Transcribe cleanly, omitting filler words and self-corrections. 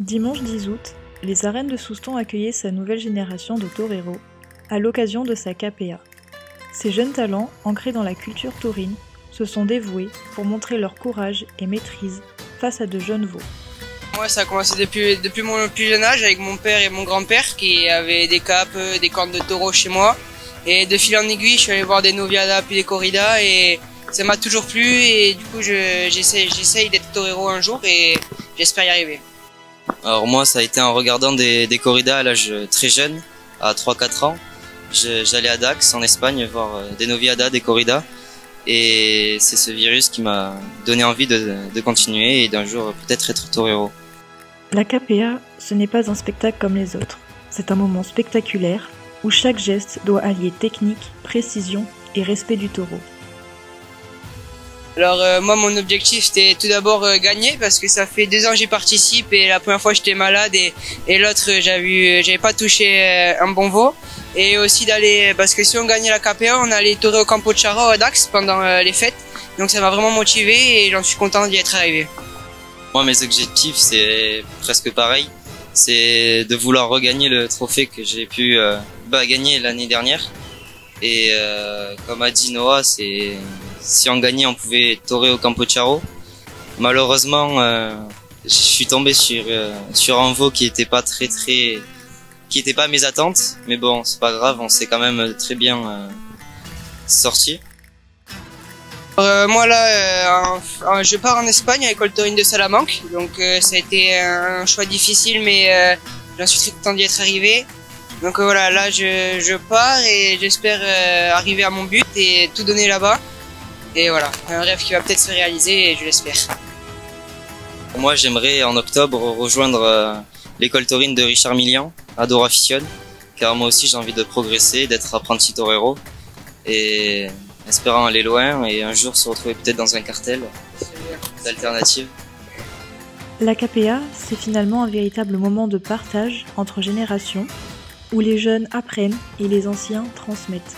Dimanche 10 août, les arènes de Souston accueillaient sa nouvelle génération de toreros à l'occasion de sa KPA. Ces jeunes talents, ancrés dans la culture taurine, se sont dévoués pour montrer leur courage et maîtrise face à de jeunes veaux. Moi, ça a commencé depuis mon plus jeune âge avec mon père et mon grand-père qui avaient des capes, des cornes de taureau chez moi. Et de fil en aiguille, je suis allé voir des noviadas puis des corridas et ça m'a toujours plu et du coup j'essaye d'être torero un jour et j'espère y arriver. Alors moi, ça a été en regardant des corridas à l'âge très jeune, à 3-4 ans. J'allais à Dax en Espagne voir des noviadas, des corridas. Et c'est ce virus qui m'a donné envie de continuer et d'un jour peut-être être torero. La KPA, ce n'est pas un spectacle comme les autres. C'est un moment spectaculaire où chaque geste doit allier technique, précision et respect du taureau. Alors moi mon objectif c'était tout d'abord gagner parce que ça fait 2 ans que j'y participe et la première fois j'étais malade et l'autre j'avais pas touché un bon veau. Et aussi d'aller, parce que si on gagnait la KPA, on allait torer au Campo de Charo à Dax pendant les fêtes. Donc ça m'a vraiment motivé et j'en suis content d'y être arrivé. Moi mes objectifs c'est presque pareil. C'est de vouloir regagner le trophée que j'ai pu gagner l'année dernière. Et comme a dit Noah, si on gagnait on pouvait torer au Campo de Charo. Malheureusement je suis tombé sur un veau qui était pas qui était pas à mes attentes, mais bon, c'est pas grave, on s'est quand même très bien sorti. Moi là, je pars en Espagne à l'école taurine de Salamanque, donc ça a été un choix difficile, mais j'en suis très content d'y être arrivé. Donc voilà, là je pars et j'espère arriver à mon but et tout donner là-bas. Et voilà, un rêve qui va peut-être se réaliser et je l'espère. Moi j'aimerais en octobre rejoindre l'école taurine de Richard Millian à Dora-Fitione, car moi aussi j'ai envie de progresser, d'être apprenti torero et espérant aller loin et un jour se retrouver peut-être dans un cartel d'alternative. La KPA, c'est finalement un véritable moment de partage entre générations où les jeunes apprennent et les anciens transmettent.